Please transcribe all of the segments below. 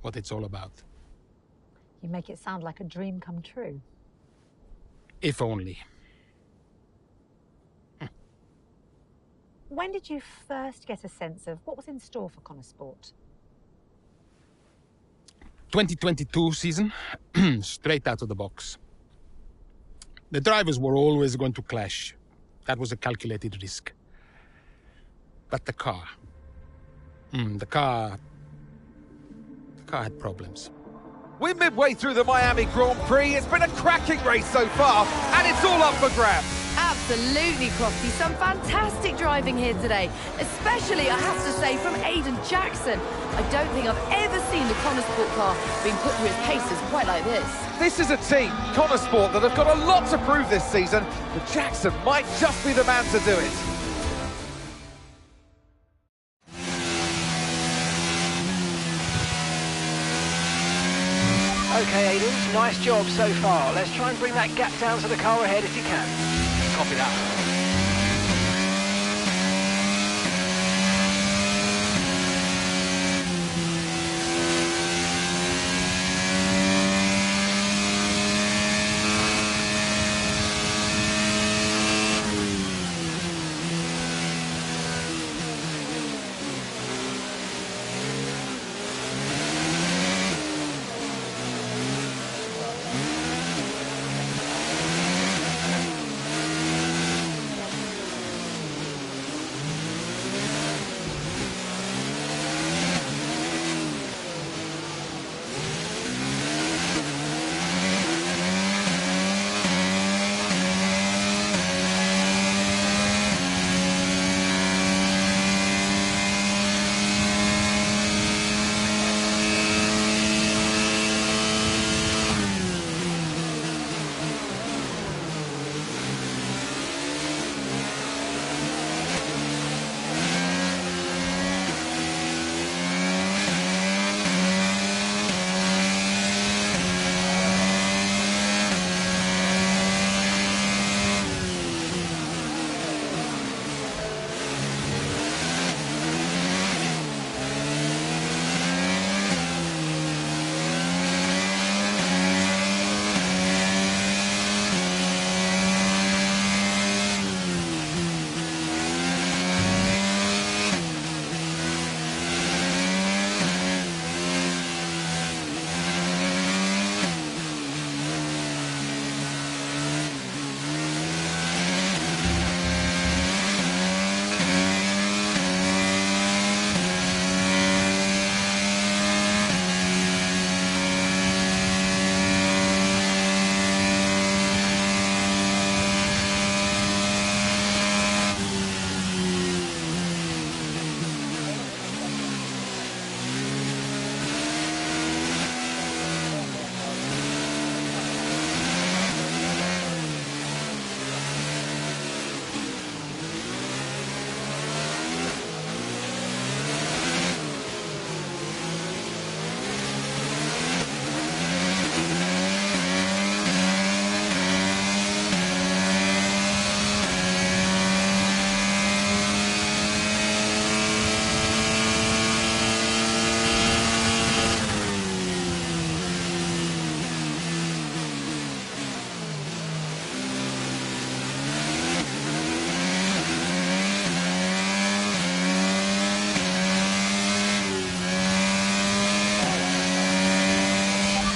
what it's all about. You make it sound like a dream come true. If only. When did you first get a sense of what was in store for Connor Sport? 2022 season, straight out of the box. The drivers were always going to clash. That was a calculated risk. But the car had problems. We're midway through the Miami Grand Prix. It's been a cracking race so far, and it's all up for grabs. Absolutely, Crofty. Some fantastic driving here today, especially, I have to say, from Aiden Jackson. I don't think I've ever seen the Connor Sport car being put through its paces quite like this. This is a team, Connor Sport, that have got a lot to prove this season, but Jackson might just be the man to do it. Okay, Aiden, nice job so far. Let's try and bring that gap down to the car ahead if you can. Copy that.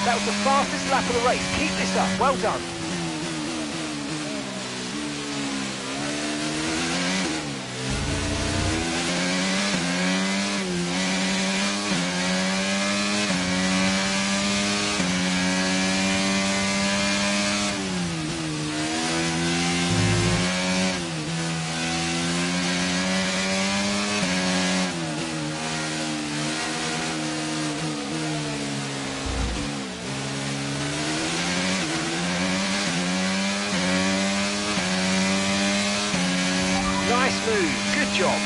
That was the fastest lap of the race. Keep this up. Well done. Nice move. Good job.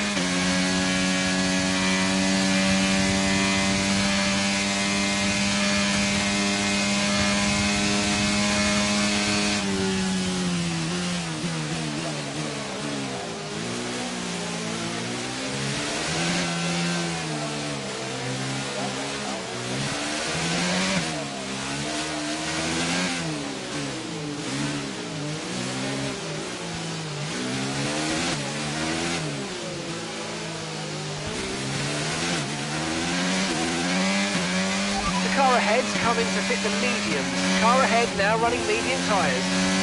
car ahead's coming to fit the mediums. Car ahead now running medium tyres.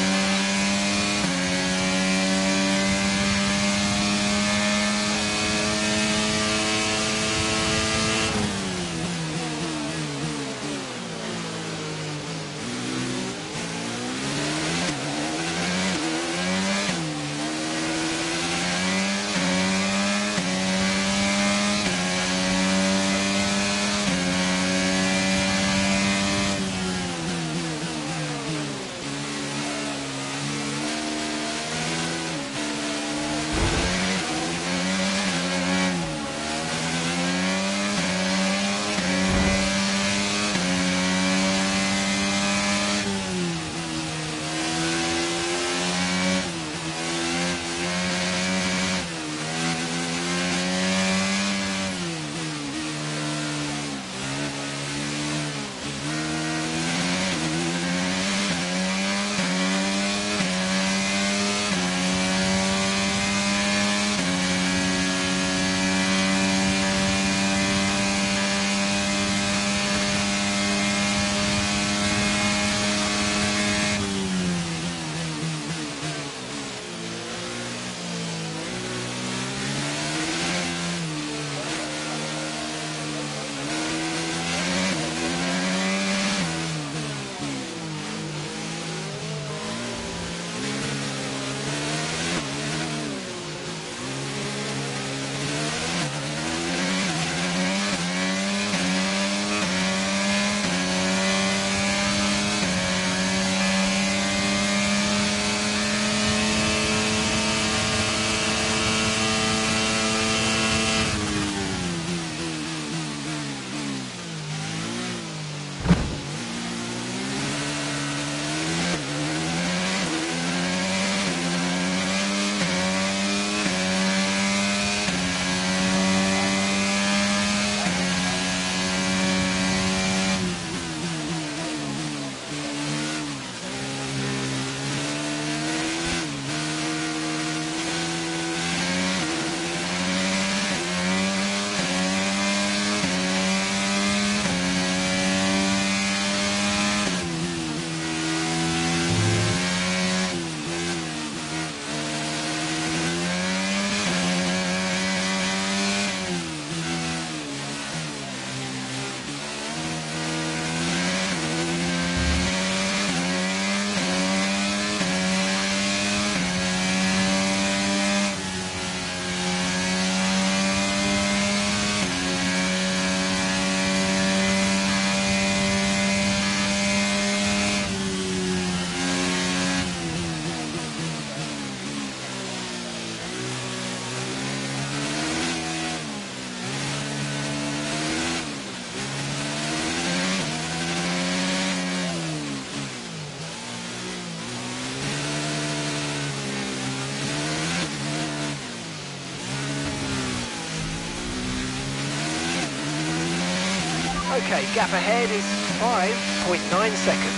Okay, gap ahead is 5.9 seconds.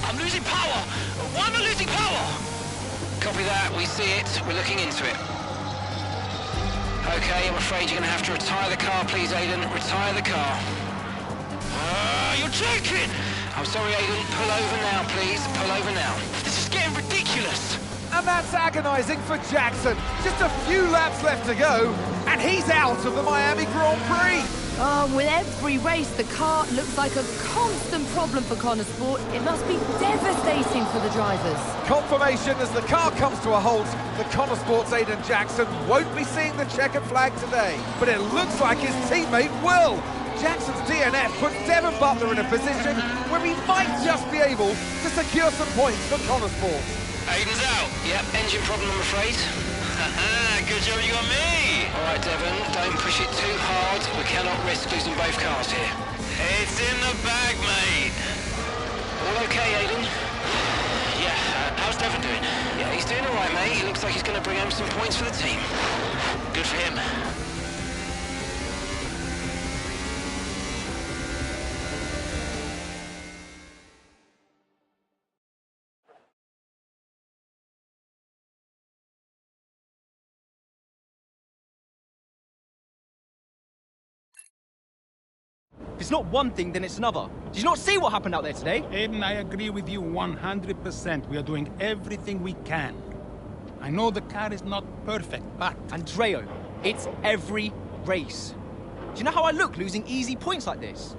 I'm losing power! Why am I losing power? Copy that, we see it, we're looking into it. Okay, I'm afraid you're going to have to retire the car, please, Aiden. Retire the car. You're joking! I'm sorry, Aiden. Pull over now, please. Pull over now. This is getting ridiculous! And that's agonising for Jackson. Just a few laps left to go, and he's out of the Miami Grand Prix. With every race, the car looks like a constant problem for Connor Sport. It must be devastating for the drivers. Confirmation as the car comes to a halt, the Connor Sport's Aiden Jackson won't be seeing the checkered flag today, but it looks like his teammate will. Jackson's DNF puts Devon Butler in a position where he might just be able to secure some points for Connor Sport. Aiden's out. Yep, engine problem, I'm afraid. Good job you got me! All right, Devon, don't push it too hard. We cannot risk losing both cars here. It's in the bag, mate. All okay, Aiden? Yeah, how's Devon doing? Yeah, he's doing all right, mate. He looks like he's going to bring home some points for the team. Good for him. If it's not one thing, then it's another. Did you not see what happened out there today? Aiden, I agree with you 100%. We are doing everything we can. I know the car is not perfect, but... Andreo, it's every race. Do you know how I look losing easy points like this?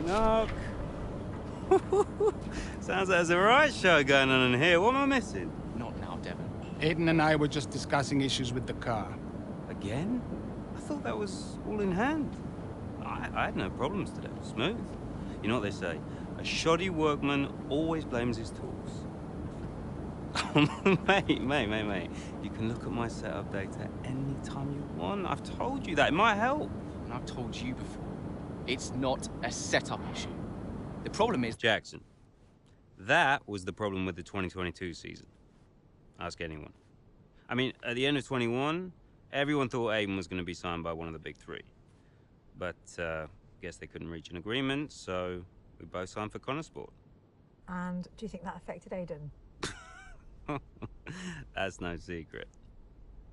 Knock, knock. Sounds like there's a right show going on in here. What am I missing? Not now, Devon. Aiden and I were just discussing issues with the car. Again? I thought that was all in hand. I had no problems today. Smooth. You know what they say? A shoddy workman always blames his tools. mate. You can look at my setup data any time you want. I've told you that. It might help. And I've told you before, it's not a setup issue. The problem is... Jackson, that was the problem with the 2022 season. Ask anyone. I mean, at the end of 21, everyone thought Aiden was going to be signed by one of the big three. But, guess they couldn't reach an agreement, so we both signed for Connosport. And do you think that affected Aiden? That's no secret.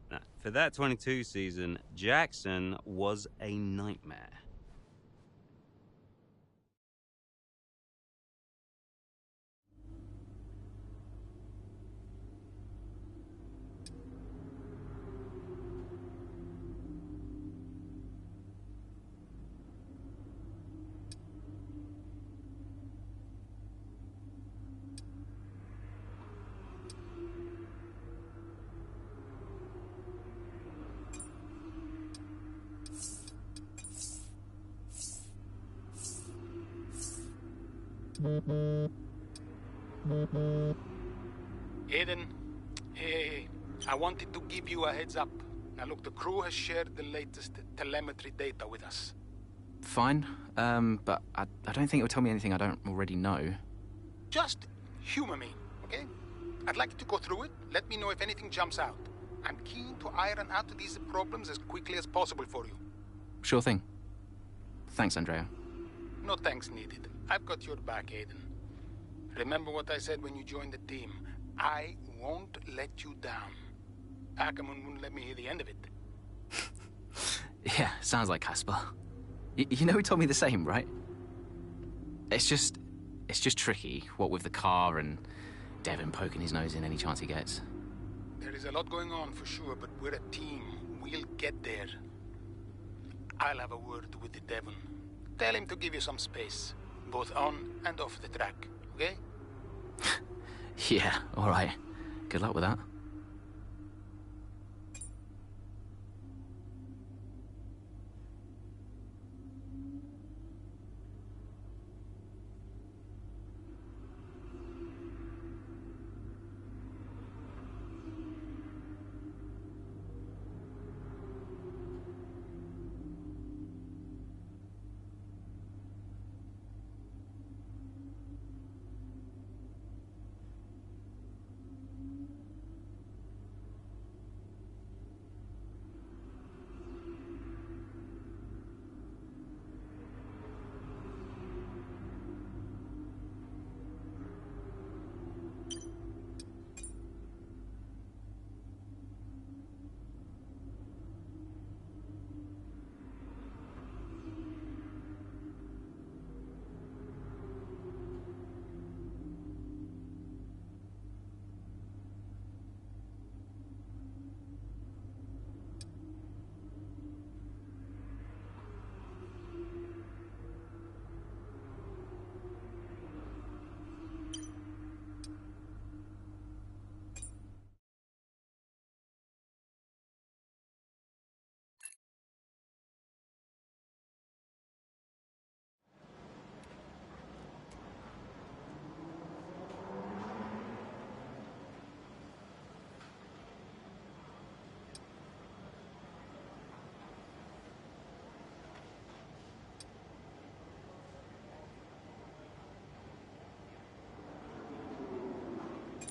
Now, for that 22 season, Jackson was a nightmare. Aiden, hey, I wanted to give you a heads up. Now look, the crew has shared the latest telemetry data with us. Fine, but I don't think it'll tell me anything I don't already know. Just humor me, okay? I'd like you to go through it. Let me know if anything jumps out. I'm keen to iron out these problems as quickly as possible for you. Sure thing. Thanks, Andrea. No thanks needed. I've got your back, Aiden. Remember what I said when you joined the team. I won't let you down. Ackerman wouldn't let me hear the end of it. Yeah, sounds like Casper. You know he told me the same, right? It's just tricky, what with the car and Devon poking his nose in any chance he gets. There is a lot going on for sure, but we're a team. We'll get there. I'll have a word with the Devon. Tell him to give you some space, both on and off the track, okay? Yeah, all right. Good luck with that.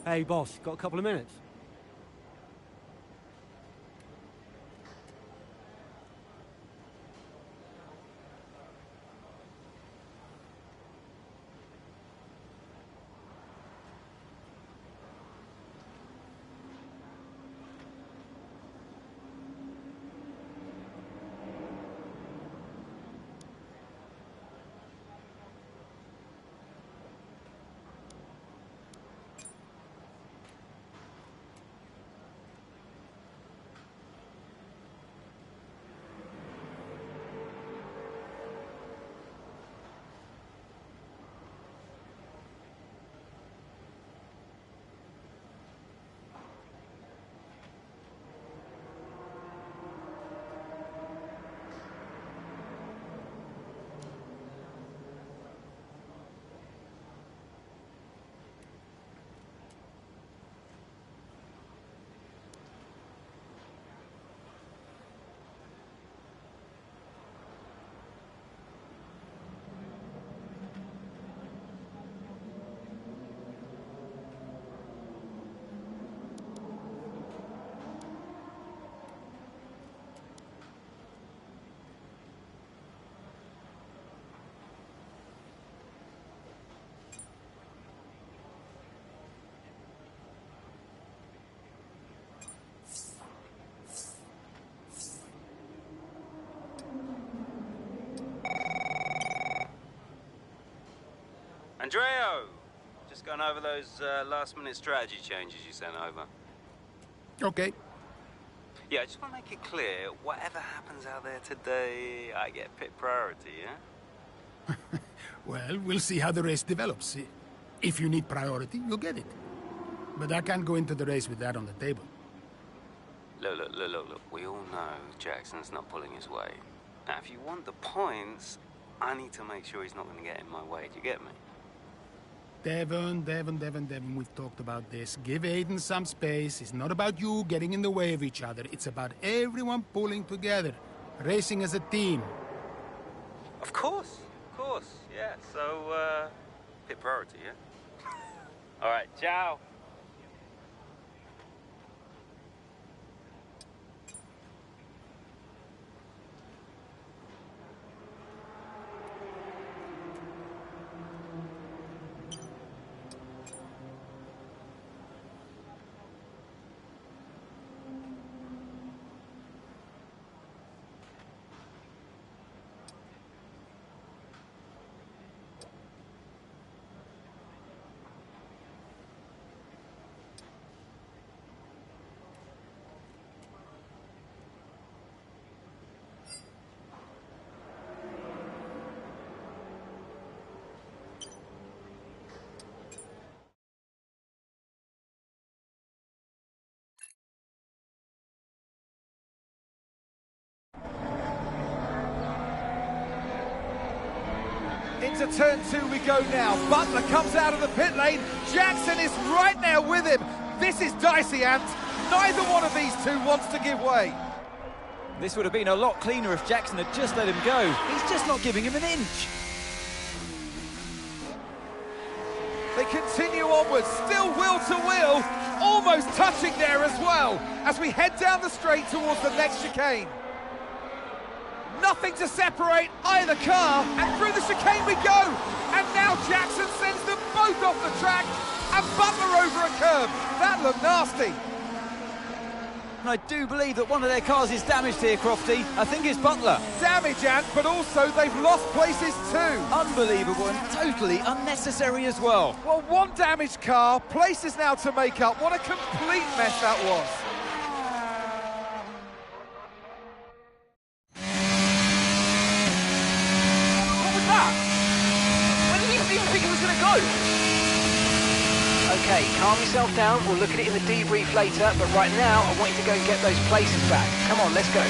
Hey, boss, got a couple of minutes? Andreo! Just going over those last-minute strategy changes you sent over. Okay. Yeah, I just want to make it clear, whatever happens out there today, I get pit priority, yeah? Well, we'll see how the race develops. If you need priority, you'll get it. But I can't go into the race with that on the table. Look. We all know Jackson's not pulling his weight. Now, if you want the points, I need to make sure he's not going to get in my way. Do you get me? Devon, we've talked about this. Give Aiden some space. It's not about you getting in the way of each other. It's about everyone pulling together, racing as a team. Of course, yeah. So, pit priority, yeah? All right, ciao. Into turn 2 we go now. Butler comes out of the pit lane. Jackson is right now with him. This is dicey, Ant. Neither one of these two wants to give way. This would have been a lot cleaner if Jackson had just let him go. He's just not giving him an inch. They continue onwards, still wheel to wheel, almost touching there as well, as we head down the straight towards the next chicane. Nothing to separate either car, and through the chicane we go. And now Jackson sends them both off the track, and Butler over a curve. That looked nasty. And I do believe that one of their cars is damaged here, Crofty. I think it's Butler. Damage, Ant, but also they've lost places too. Unbelievable and totally unnecessary as well. Well, one damaged car, places now to make up. What a complete mess that was. Okay, calm yourself down, we'll look at it in the debrief later, but right now I want you to go and get those places back. Come on, let's go.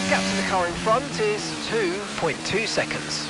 Gap to the car in front is 2.2 seconds.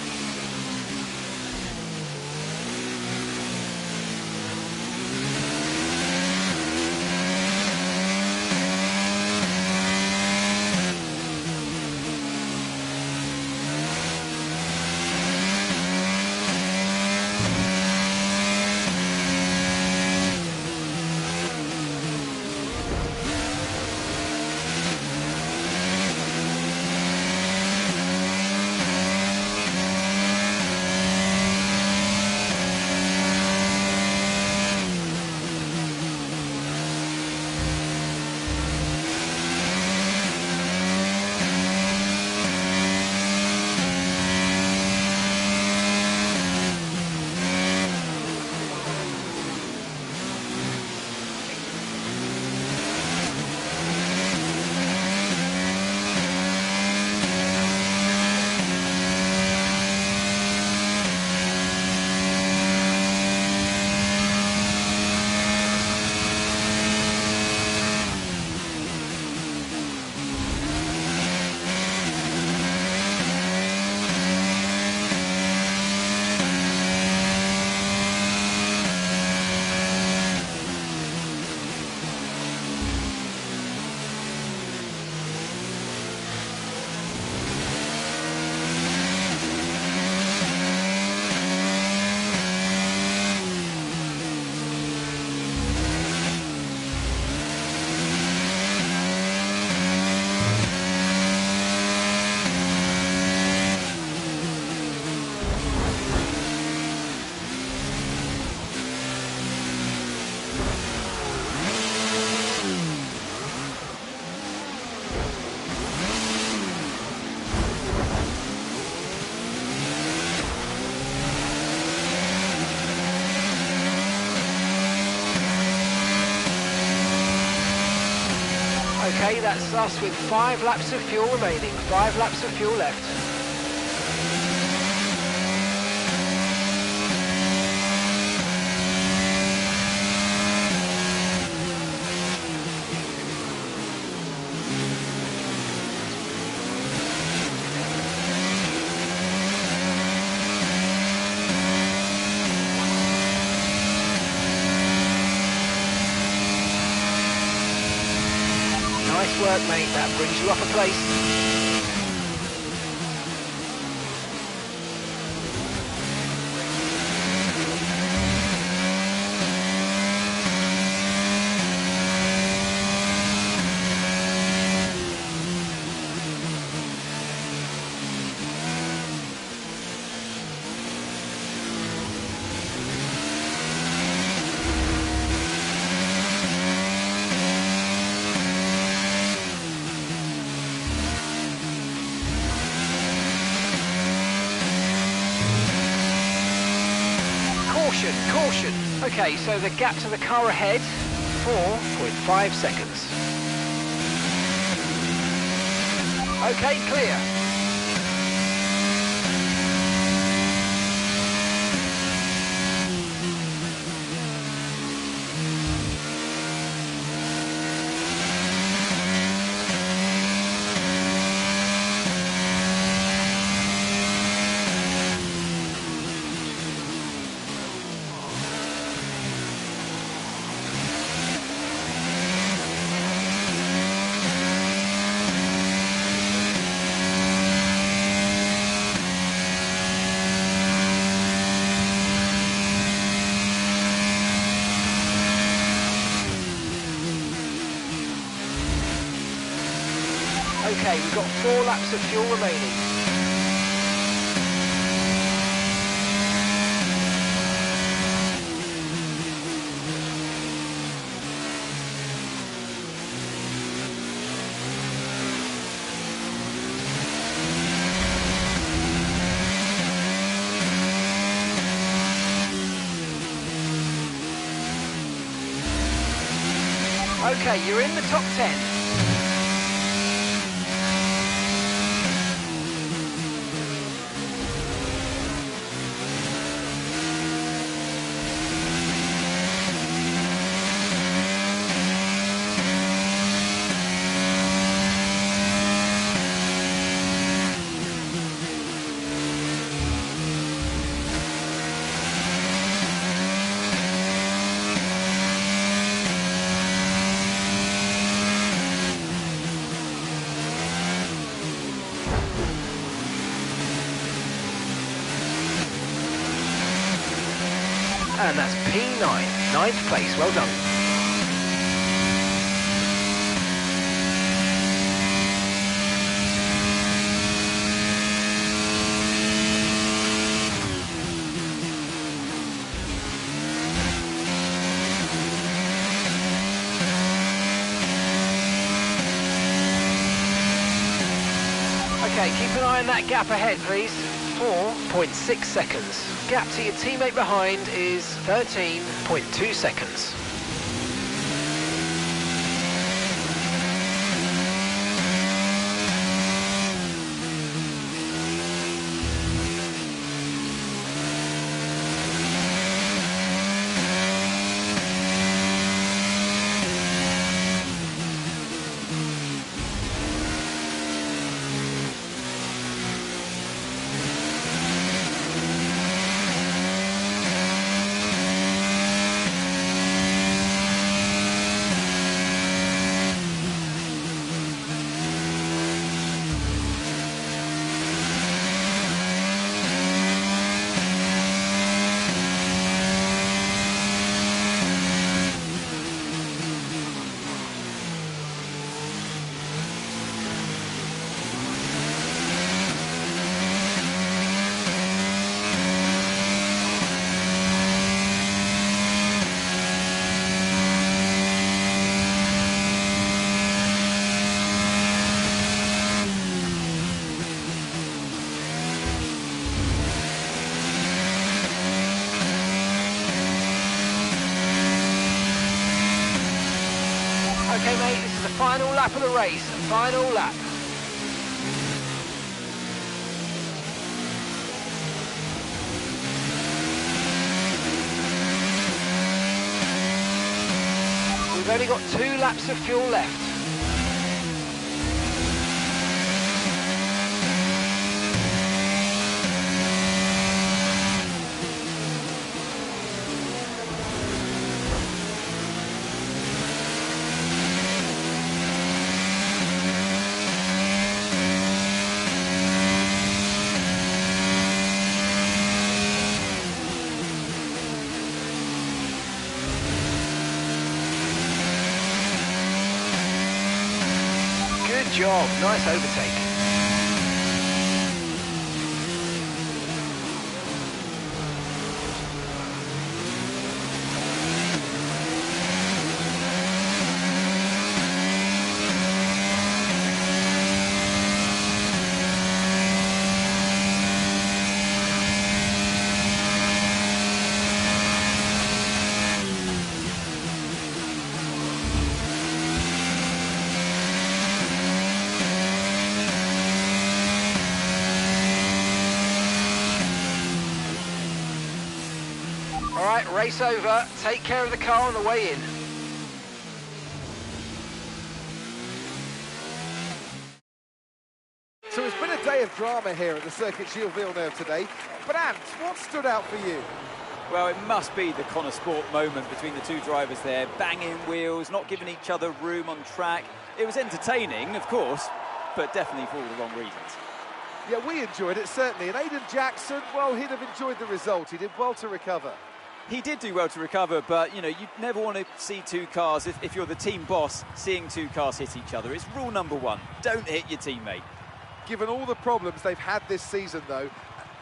Okay, that's us with 5 laps of fuel remaining. 5 laps of fuel left. Nice work, mate. That brings you up a place. Caution, caution. Okay, so the gap to the car ahead, 4.5 seconds. Okay, clear. Okay, we've got 4 laps of fuel remaining. Okay, you're in the top 10. And that's P9, 9th place, well done. Okay, keep an eye on that gap ahead, please. 4.6 seconds. Gap to your teammate behind is 13.2 seconds. is the final lap of the race. Final lap. We've only got 2 laps of fuel left. Good job, nice overtake. All right, race over. Take care of the car on the way in. So it's been a day of drama here at the Circuit Gilles Villeneuve today. But Ant, what stood out for you? Well, it must be the Connor Sport moment between the two drivers there. Banging wheels, not giving each other room on track. It was entertaining, of course, but definitely for all the wrong reasons. Yeah, we enjoyed it, certainly. And Aiden Jackson, well, he'd have enjoyed the result. He did well to recover. He did do well to recover, but, you know, you never want to see two cars, if you're the team boss, seeing two cars hit each other. It's rule number 1. Don't hit your teammate. Given all the problems they've had this season, though,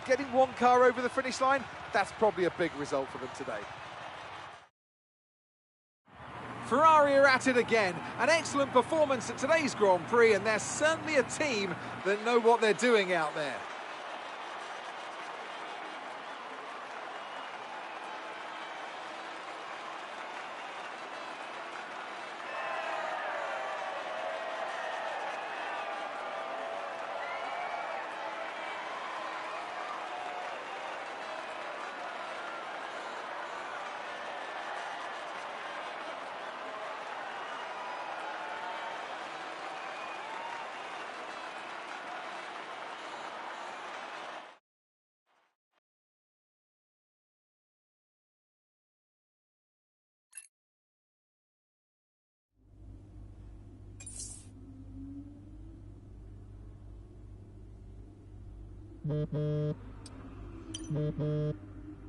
getting one car over the finish line, that's probably a big result for them today. Ferrari are at it again. An excellent performance at today's Grand Prix, and they're certainly a team that know what they're doing out there.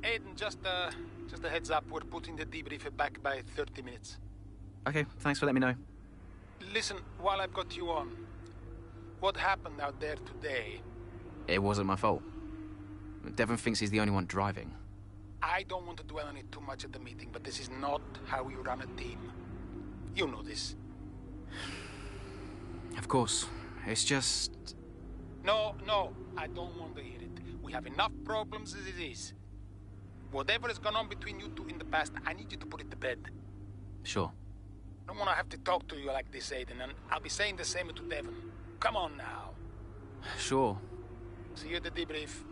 Aiden, just a heads up, we're putting the debrief back by 30 minutes. Okay, thanks for letting me know. Listen, while I've got you on, what happened out there today? It wasn't my fault. Devon thinks he's the only one driving. I don't want to dwell on it too much at the meeting, but this is not how you run a team. You know this. Of course. It's just... No, I don't want to hear it. We have enough problems as it is. Whatever has gone on between you two in the past, I need you to put it to bed. Sure. I don't want to have to talk to you like this, Aiden, and I'll be saying the same to Devon. Come on now. Sure. See you at the debrief.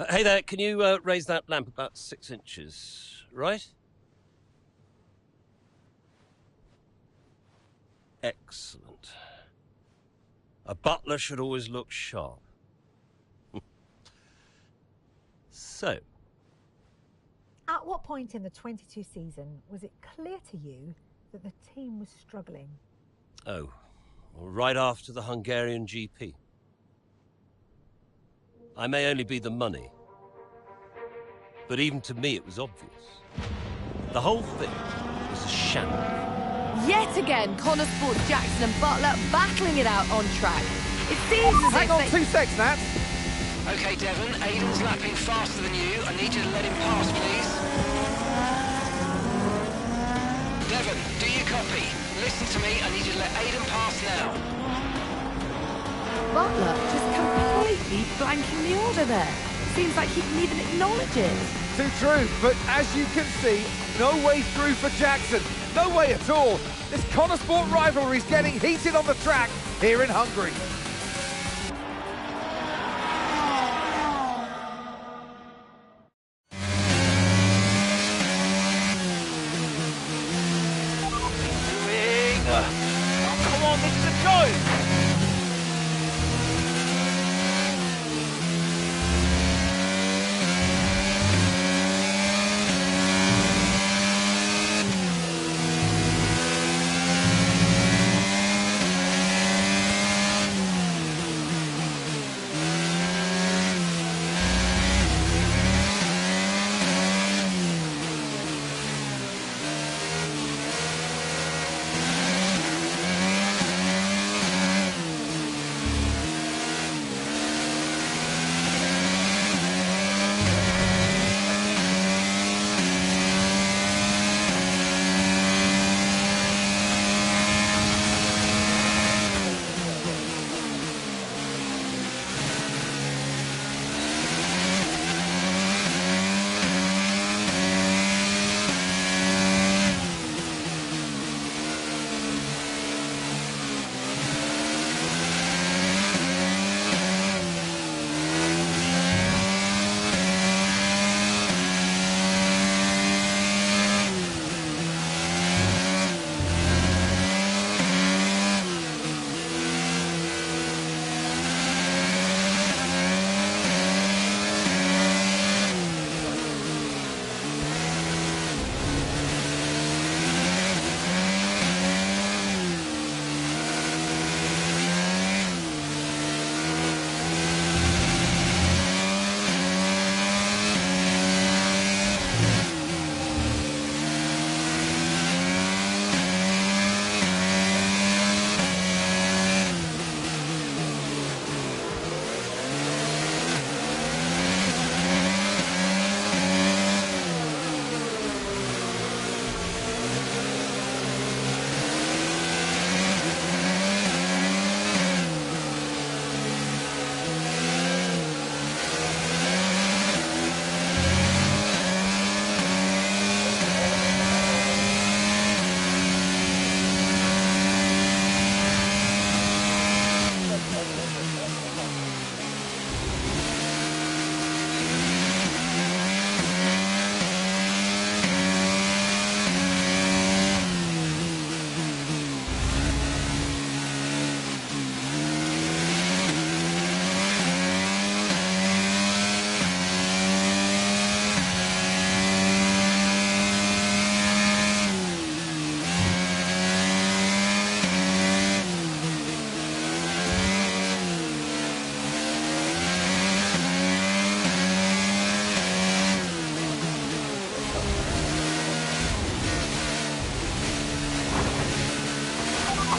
Hey there, can you raise that lamp about 6 inches, right? Excellent. A butler should always look sharp. So. At what point in the 22 season was it clear to you that the team was struggling? Oh, well, right after the Hungarian GP. I may only be the money, but even to me it was obvious. The whole thing was a shambles. Yet again, Connor Sport, Jackson and Butler battling it out on track. It seems as Hang on 2 seconds, Nat. Okay, Devon, Aiden's lapping faster than you. I need you to let him pass, please. Devon, do you copy? Listen to me, I need you to let Aiden pass now. Butler just completely blanking the order there. Seems like he didn't even acknowledge it. Too true, but as you can see, no way through for Jackson. No way at all. This Connor Sport rivalry is getting heated on the track here in Hungary. Come on, this is a go!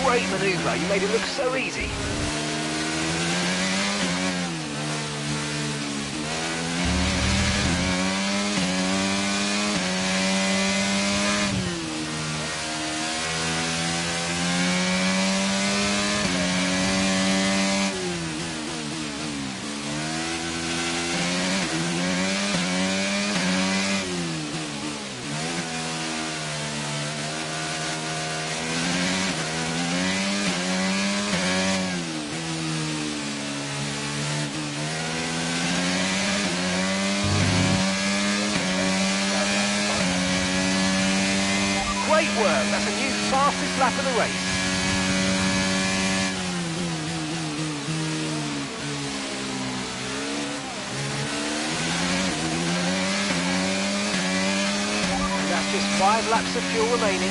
Great manoeuvre, you made it look so easy. Great work, that's a new fastest lap of the race. And that's just 5 laps of fuel remaining.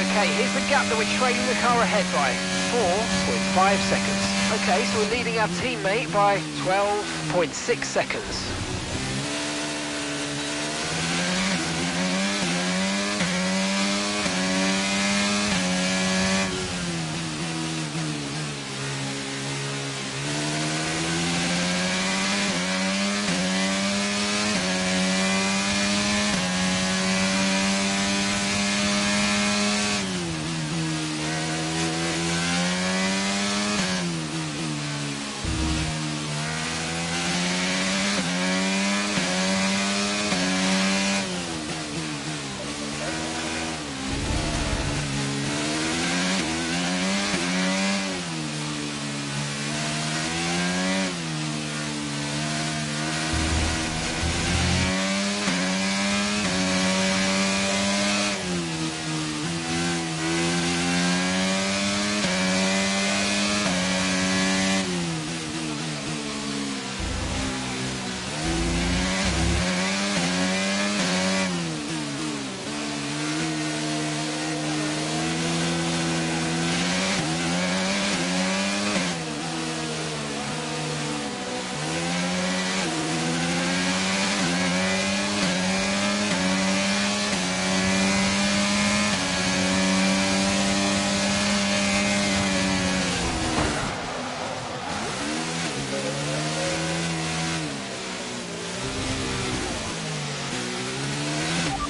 Okay, here's the gap that we're trailing the car ahead by, 4.5 seconds. Okay, so we're leading our teammate by 12.6 seconds.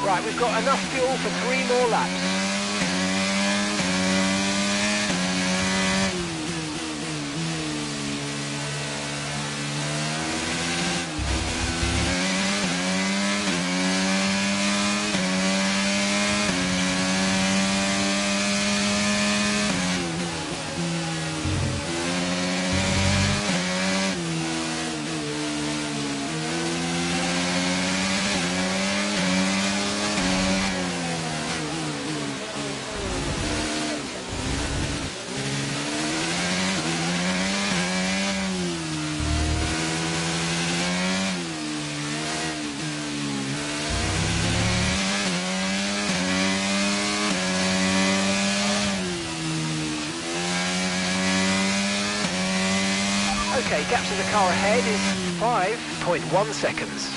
Right, we've got enough fuel for 3 more laps. Okay, gap to the car ahead is 5.1 seconds.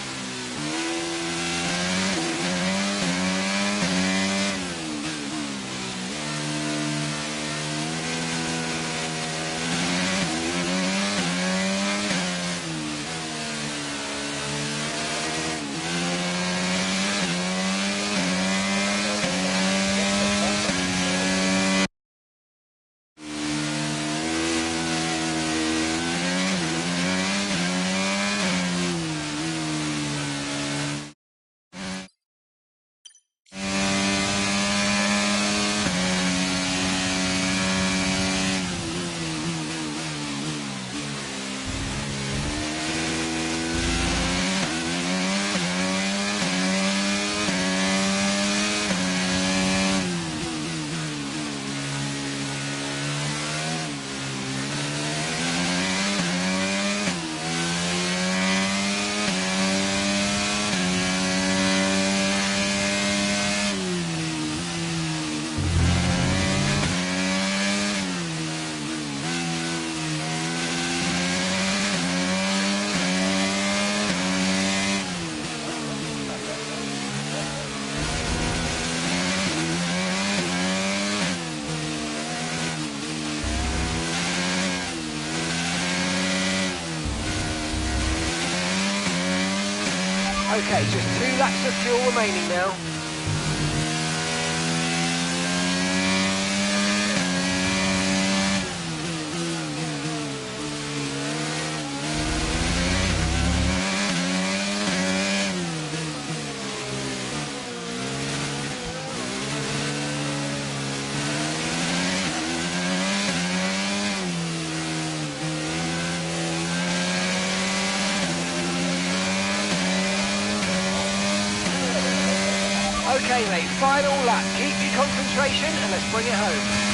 Okay, just 2 laps of fuel remaining now. Okay mate, final lap. Keep your concentration and let's bring it home.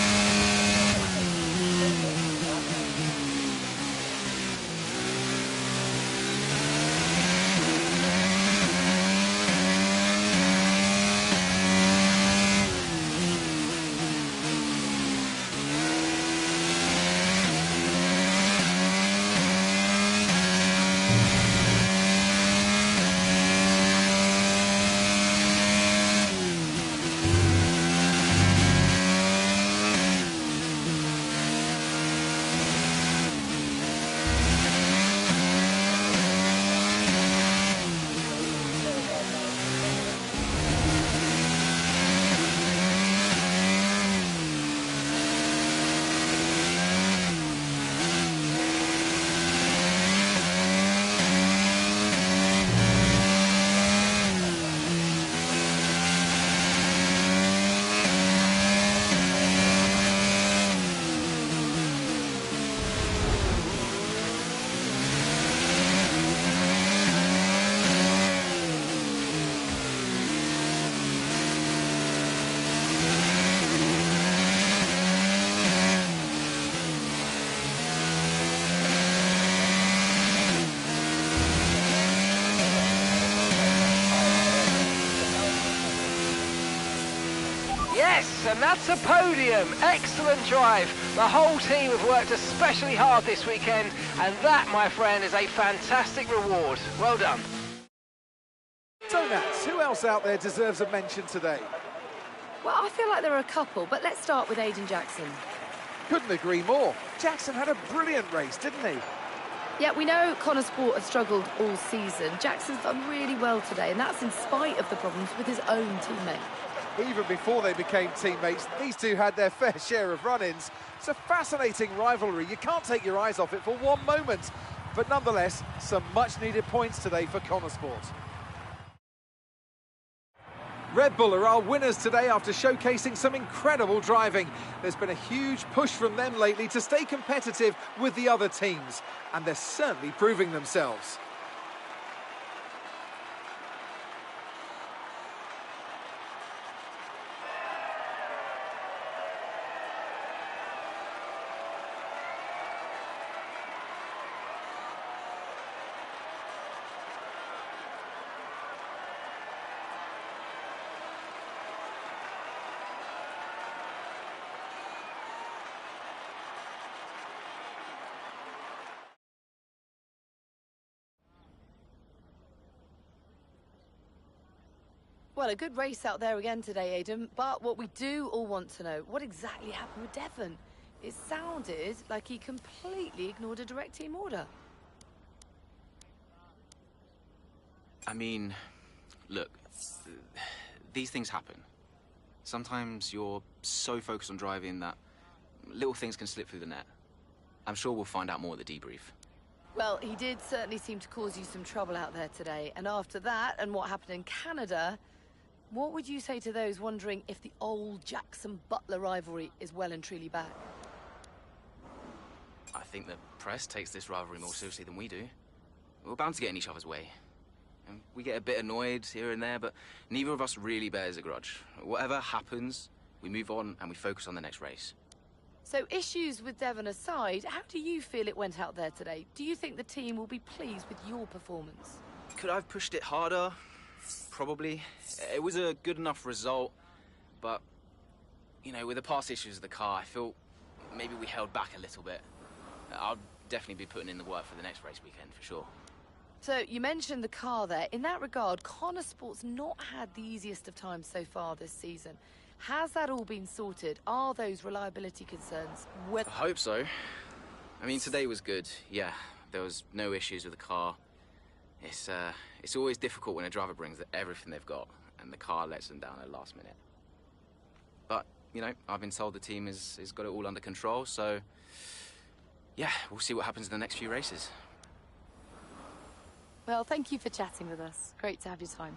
Yes, and that's a podium. Excellent drive. The whole team have worked especially hard this weekend, and that, my friend, is a fantastic reward. Well done. So, Nats, who else out there deserves a mention today? Well, I feel like there are a couple, but let's start with Aiden Jackson. Couldn't agree more. Jackson had a brilliant race, didn't he? Yeah, we know Connor Sport has struggled all season. Jackson's done really well today, and that's in spite of the problems with his own teammate. Even before they became teammates, these two had their fair share of run-ins. It's a fascinating rivalry. You can't take your eyes off it for one moment. But nonetheless, some much-needed points today for Connor Sport. Red Bull are our winners today after showcasing some incredible driving. There's been a huge push from them lately to stay competitive with the other teams, and they're certainly proving themselves. Well, a good race out there again today, Aidan, but what we do all want to know, what exactly happened with Devon? It sounded like he completely ignored a direct team order. I mean, look, these things happen. Sometimes you're so focused on driving that little things can slip through the net. I'm sure we'll find out more at the debrief. Well, he did certainly seem to cause you some trouble out there today, and after that and what happened in Canada, what would you say to those wondering if the old Jackson-Butler rivalry is well and truly back? I think the press takes this rivalry more seriously than we do. We're bound to get in each other's way. And we get a bit annoyed here and there, but neither of us really bears a grudge. Whatever happens, we move on and we focus on the next race. So issues with Devon aside, how do you feel it went out there today? Do you think the team will be pleased with your performance? Could I have pushed it harder? Probably. It was a good enough result, but, you know, with the past issues of the car, I feel maybe we held back a little bit. I'll definitely be putting in the work for the next race weekend, for sure. So, you mentioned the car there. In that regard, Connor Sport's not had the easiest of times so far this season. Has that all been sorted? Are those reliability concerns? I hope so. I mean, today was good, yeah. There was no issues with the car. It's always difficult when a driver brings everything they've got and the car lets them down at the last minute. But, you know, I've been told the team has got it all under control, so yeah, we'll see what happens in the next few races. Well, thank you for chatting with us. Great to have your time.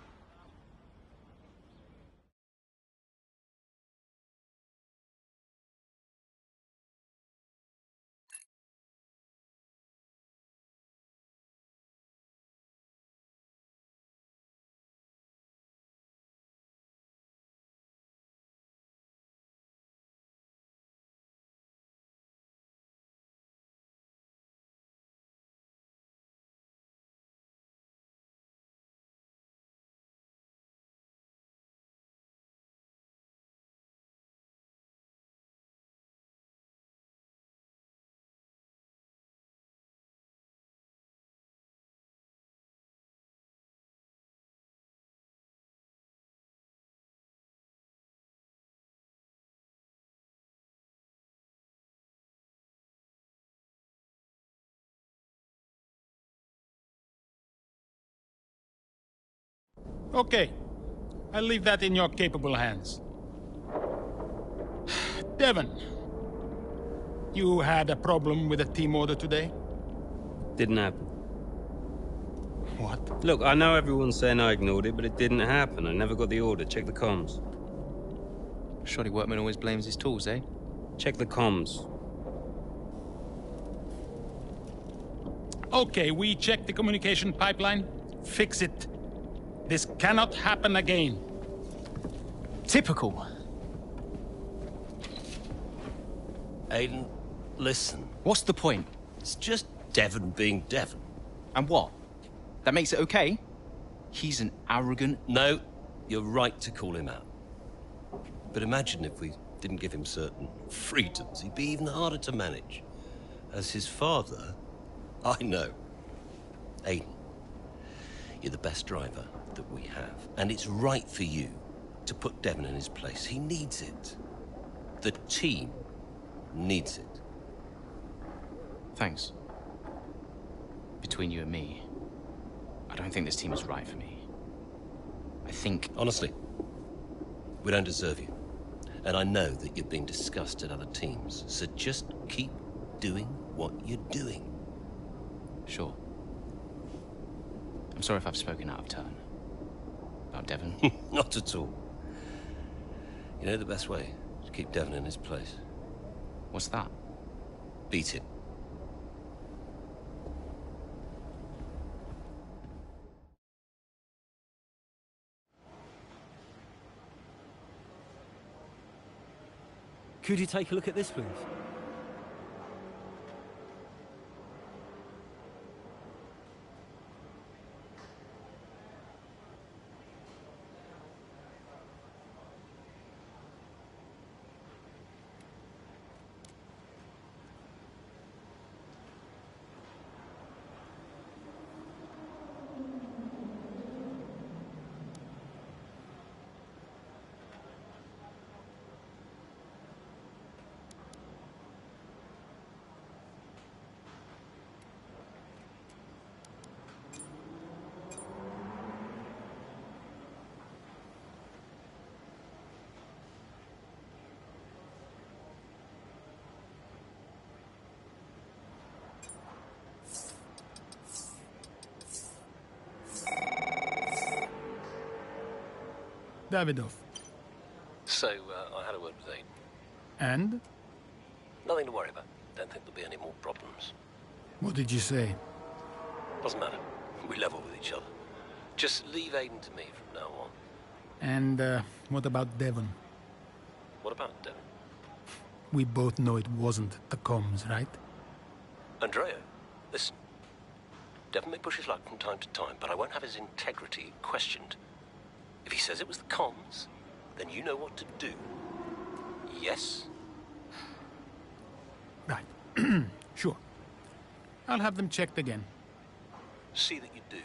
Okay, I'll leave that in your capable hands. Devon, you had a problem with a team order today? Didn't happen. What? Look, I know everyone's saying I ignored it, but it didn't happen. I never got the order. Check the comms. Shoddy workman always blames his tools, eh? Check the comms. Okay, we checked the communication pipeline. Fix it. This cannot happen again. Typical. Aiden, listen. What's the point? It's just Devon being Devon. And what? That makes it okay? He's an arrogant... No, you're right to call him out. But imagine if we didn't give him certain freedoms, he'd be even harder to manage. As his father, I know. Aiden, you're the best driver that we have, and it's right for you to put Devon in his place. He needs it. The team needs it. Thanks. Between you and me, I don't think this team is right for me. I think... Honestly, we don't deserve you. And I know that you're being discussed at other teams, so just keep doing what you're doing. Sure. I'm sorry if I've spoken out of turn. About Devon. Not at all. You know the best way to keep Devon in his place? What's that? Beat him. Could you take a look at this, please? Davidoff. So, I had a word with Aiden. And? Nothing to worry about. Don't think there'll be any more problems. What did you say? Doesn't matter. We level with each other. Just leave Aiden to me from now on. And, what about Devon? What about Devon? We both know it wasn't the comms, right? Andrea, listen. Devon may push his luck from time to time, but I won't have his integrity questioned. If he says it was the comms, then you know what to do. Yes? Right. Sure. I'll have them checked again. See that you do.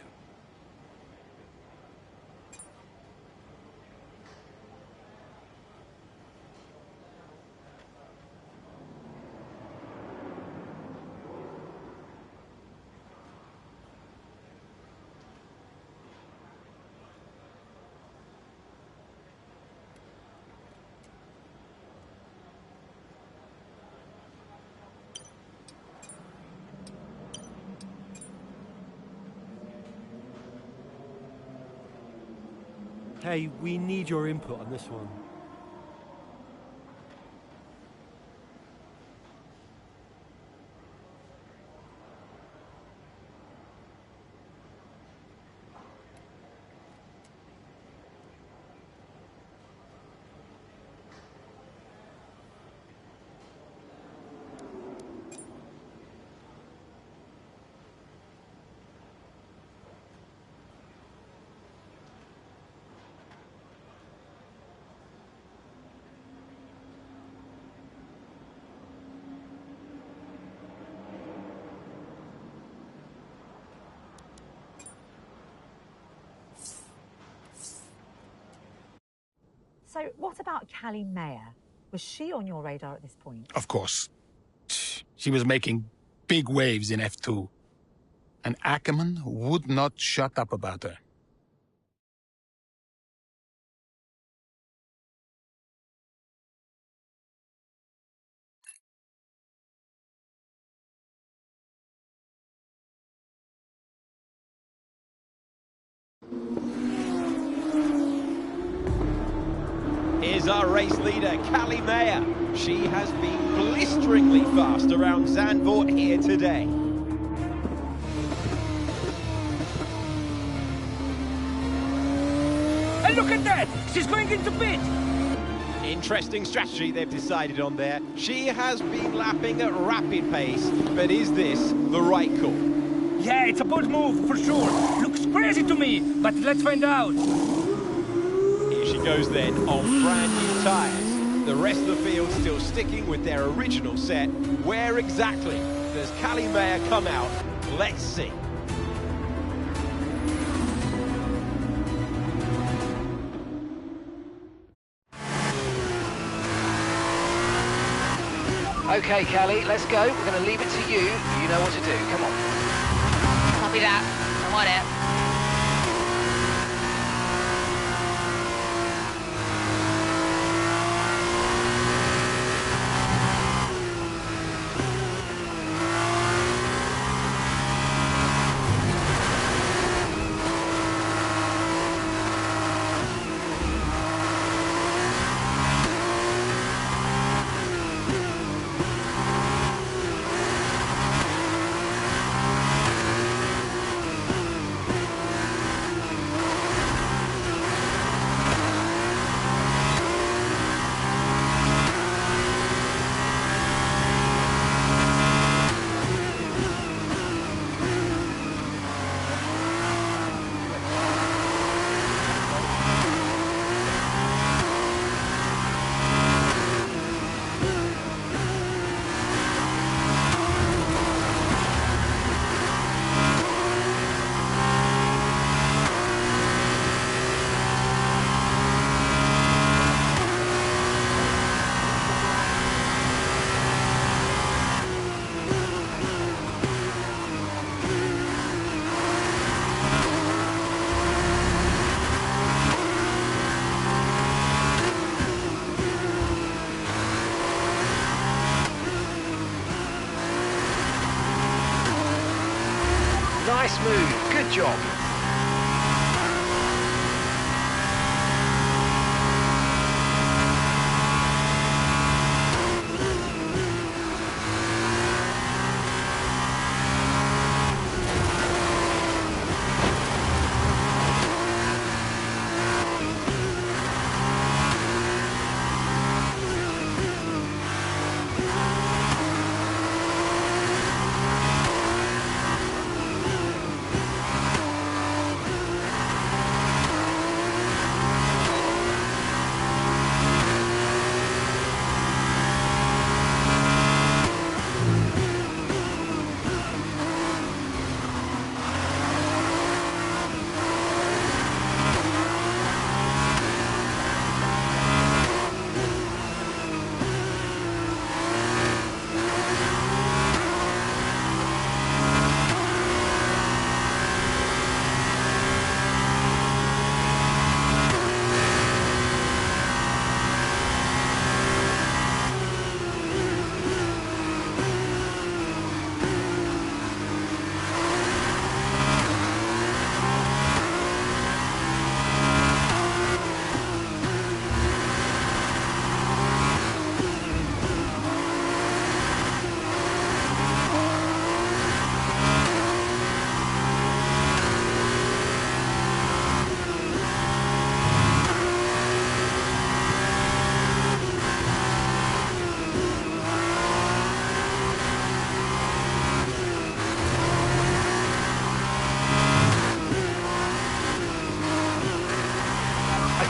Hey, we need your input on this one. So what about Callie Mayer? Was she on your radar at this point? Of course. She was making big waves in F2. And Ackerman would not shut up about her. Here's our race leader, Callie Mayer. She has been blisteringly fast around Zandvoort here today. And look at that! She's going into pit! Interesting strategy they've decided on there. She has been lapping at rapid pace, but is this the right call? Yeah, it's a bold move, for sure. Looks crazy to me, but let's find out. Here she goes then on brand new tyres. The rest of the field still sticking with their original set. Where exactly does Callie Mayer come out? Let's see. Okay, Callie, let's go. We're going to leave it to you. You know what to do. Come on. Copy that. I'm on it. Nice move. Good job.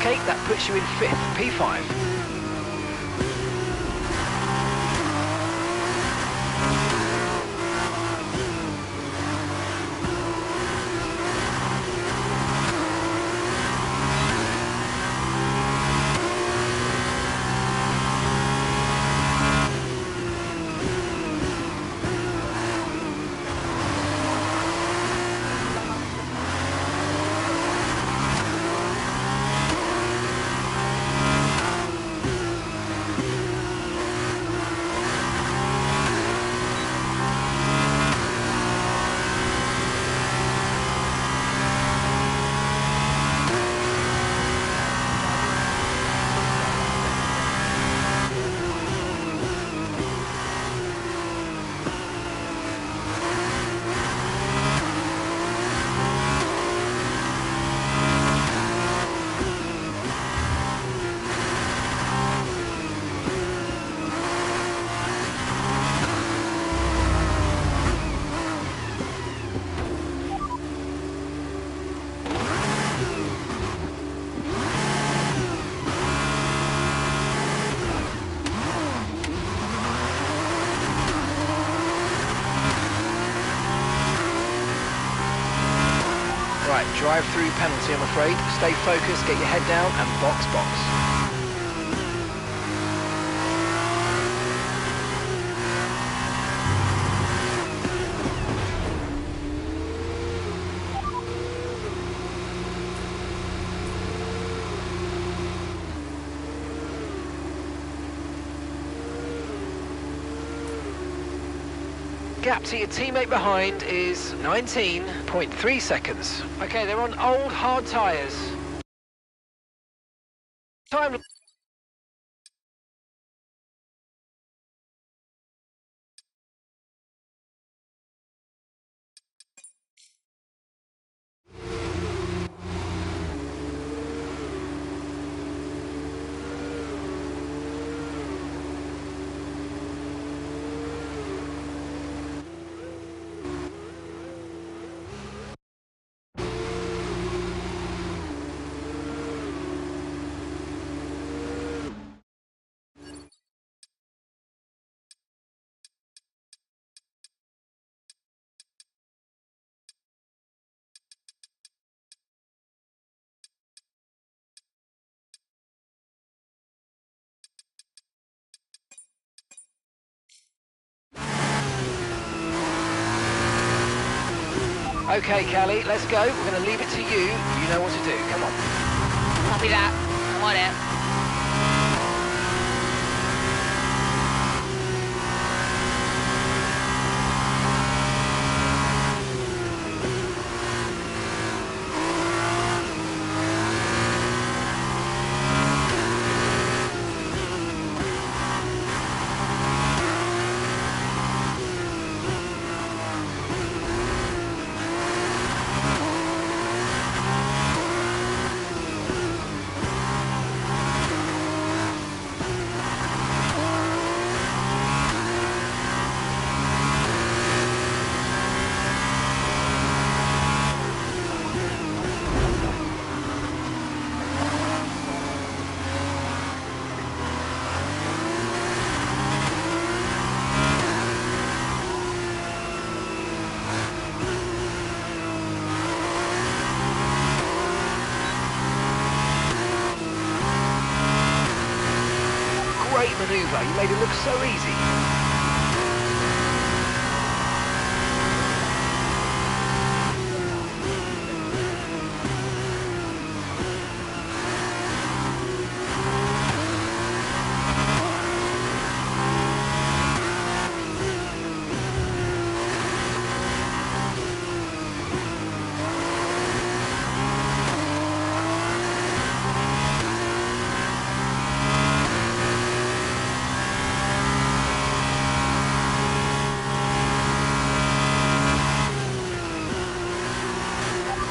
Okay, that puts you in 5th, P5. drive-through penalty, I'm afraid. Stay focused, get your head down, and box. Gap to your teammate behind is 19.3 seconds. Okay, they're on old hard tyres. Time. Okay, Callie, let's go. We're going to leave it to you. You know what to do. Come on. Copy that. I'm on it. Great manoeuvre. You made it look so easy.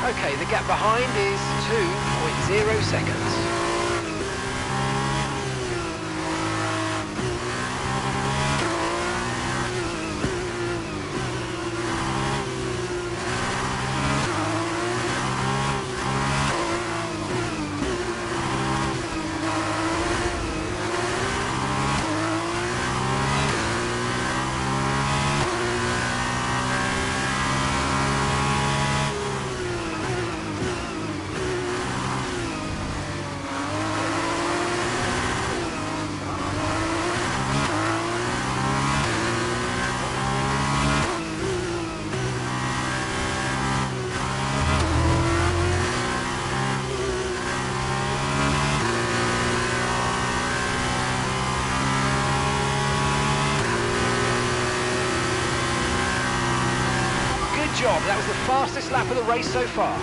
Okay, the gap behind is 2.0 seconds. Good job, that was the fastest lap of the race so far.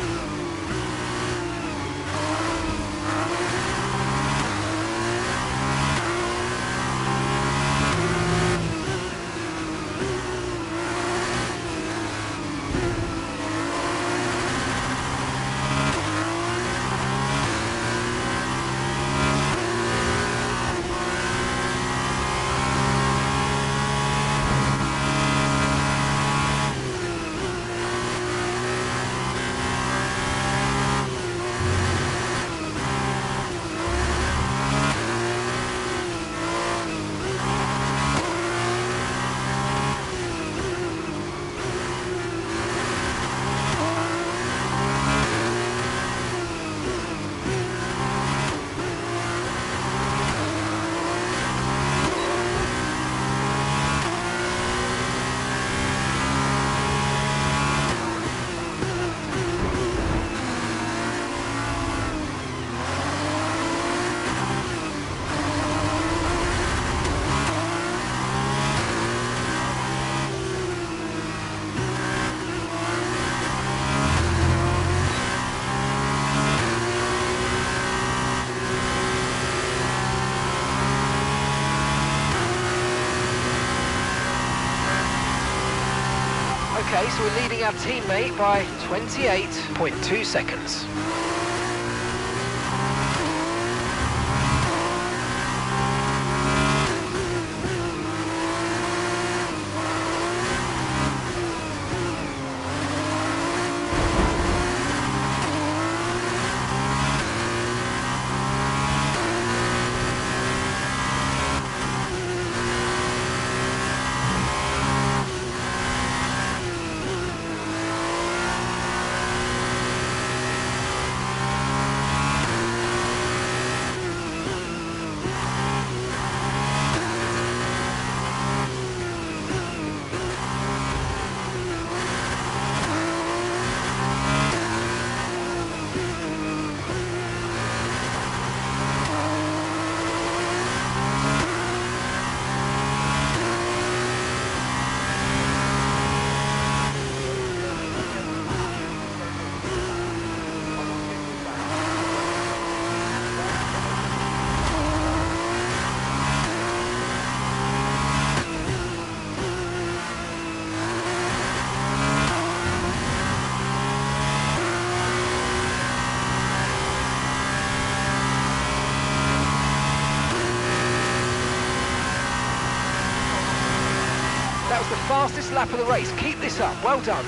Okay, so we're leading our teammate by 28.2 seconds. That was the fastest lap of the race. Keep this up. Well done.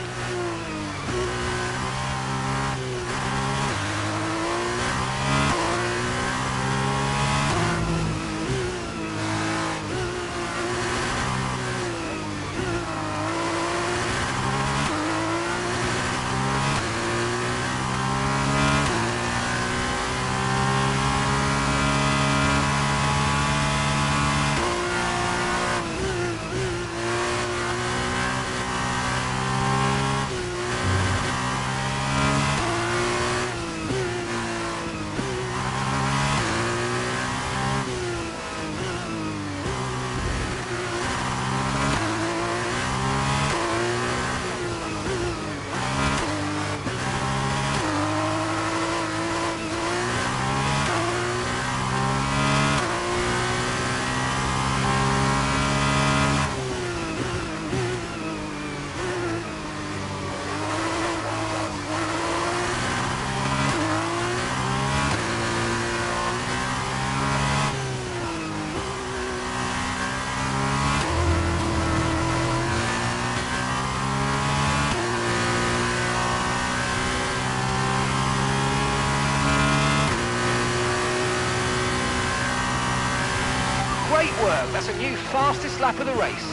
Great work. That's a new fastest lap of the race.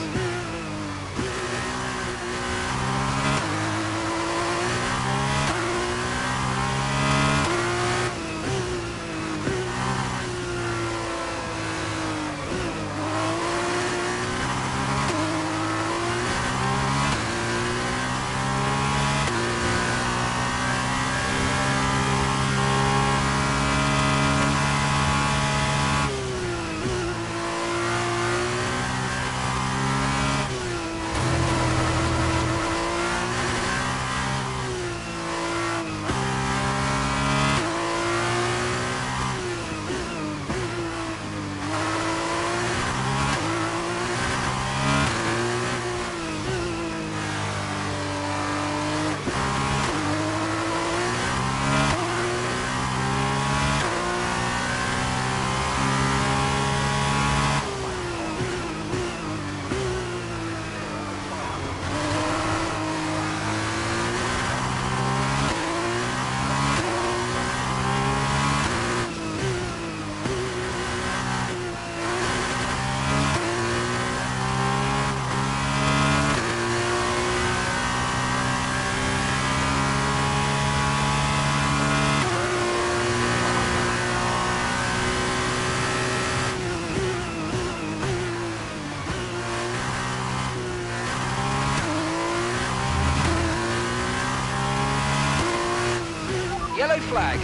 Yellow flag.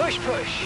push, push.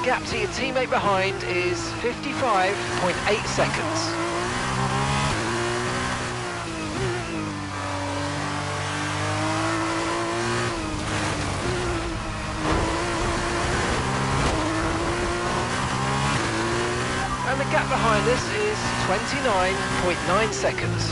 Gap to your teammate behind is 55.8 seconds. And the gap behind us is 29.9 seconds.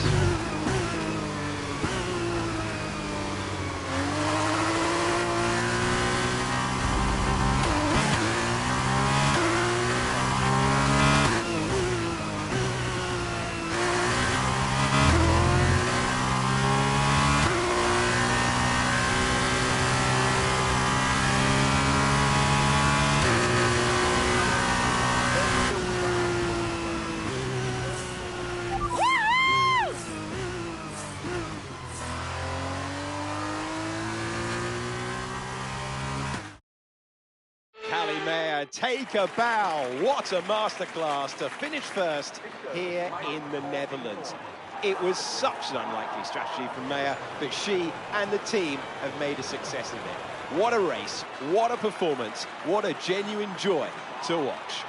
Callie Mayer, take a bow. What a masterclass to finish first here in the Netherlands. It was such an unlikely strategy from Mayer, but she and the team have made a success of it. What a race, what a performance, what a genuine joy to watch.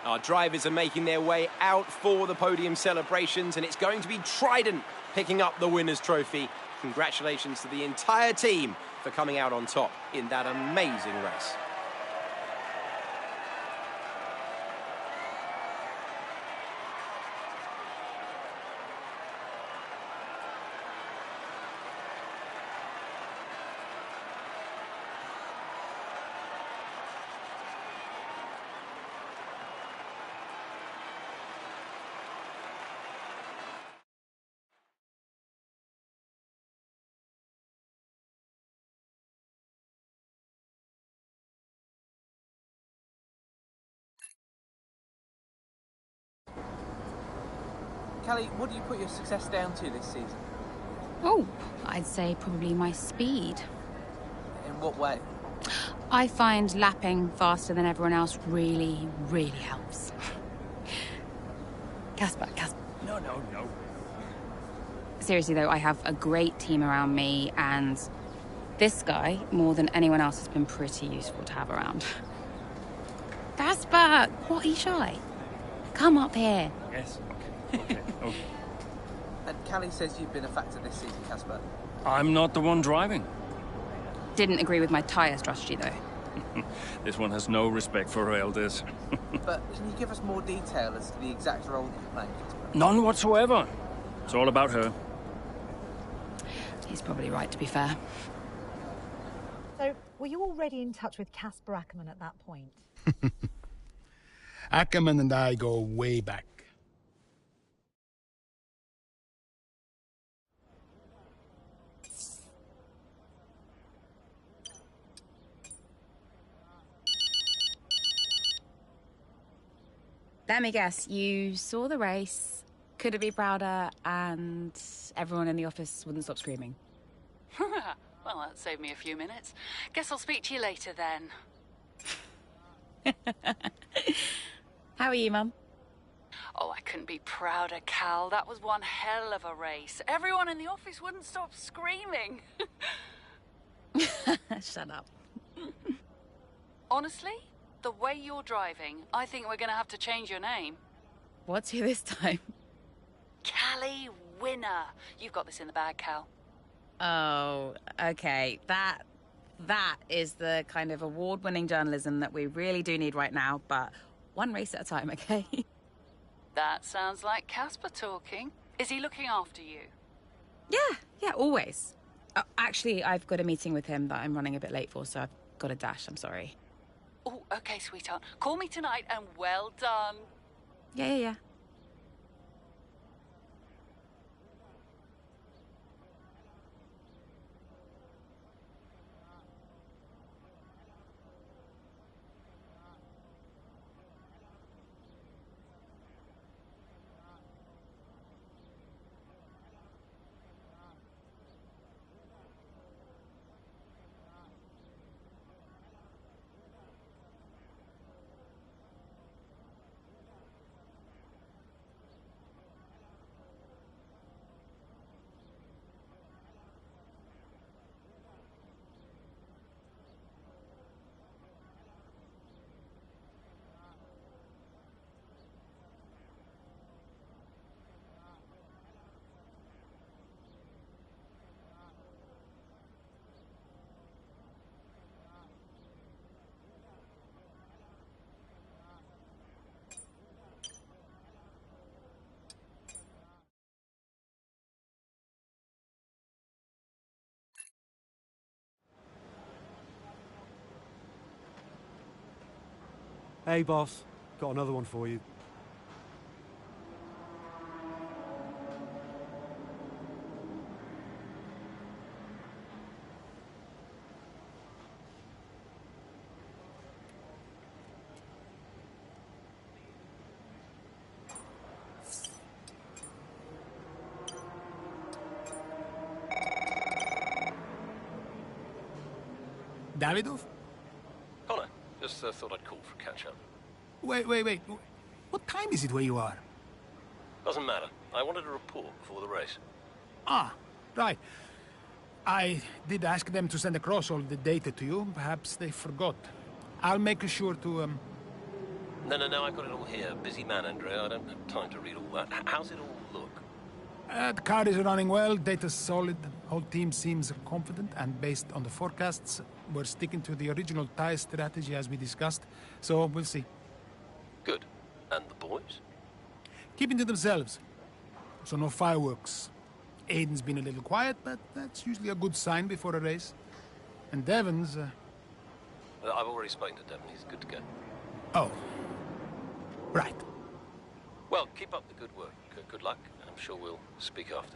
Our drivers are making their way out for the podium celebrations, and it's going to be Trident picking up the winner's trophy. Congratulations to the entire team for coming out on top in that amazing race. Callie, what do you put your success down to this season? Oh, I'd say probably my speed. In what way? I find lapping faster than everyone else really, really helps. Casper. No. Seriously though, I have a great team around me, and this guy, more than anyone else, has been pretty useful to have around. Casper, what are you shy? Come up here. Yes. Okay. And Callie says you've been a factor this season, Casper. I'm not the one driving. Didn't agree with my tyre strategy, though. This one has no respect for her elders. But can you give us more detail as to the exact role that you're playing, Casper? None whatsoever. It's all about her. He's probably right, to be fair. So, were you already in touch with Casper Ackerman at that point? Ackerman and I go way back. Let me guess, you saw the race, couldn't be prouder, and everyone in the office wouldn't stop screaming. Well, that saved me a few minutes. Guess I'll speak to you later then. How are you, Mum? Oh, I couldn't be prouder, Cal. That was one hell of a race. Everyone in the office wouldn't stop screaming. Shut up. Honestly, the way you're driving, I think we're going to have to change your name. What's here this time? Callie Winner. You've got this in the bag, Cal. Oh, okay. That is the kind of award-winning journalism that we really do need right now, but one race at a time, okay? That sounds like Casper talking. Is he looking after you? Yeah, always. Actually, I've got a meeting with him that I'm running a bit late for, so I've got to dash, I'm sorry. Oh, okay, sweetheart. Call me tonight and well done. Yeah. Hey, boss. Got another one for you. Davidov? Connor, just thought I'd call for a catch-up. Wait. What time is it where you are? Doesn't matter. I wanted a report before the race. Ah, right. I did ask them to send across all the data to you. Perhaps they forgot. I'll make sure to, No, I got it all here. Busy man, Andrea. I don't have time to read all that. How's it all look? The car is running well, data's solid, whole team seems confident, and based on the forecasts, we're sticking to the original tire strategy as we discussed, so we'll see. Good. And the boys? Keeping to themselves, so no fireworks. Aiden's been a little quiet, but that's usually a good sign before a race. And Devon's... I've already spoken to Devon. He's good to go. Oh. Right. Well, keep up the good work. Good luck. I'm sure we'll speak after.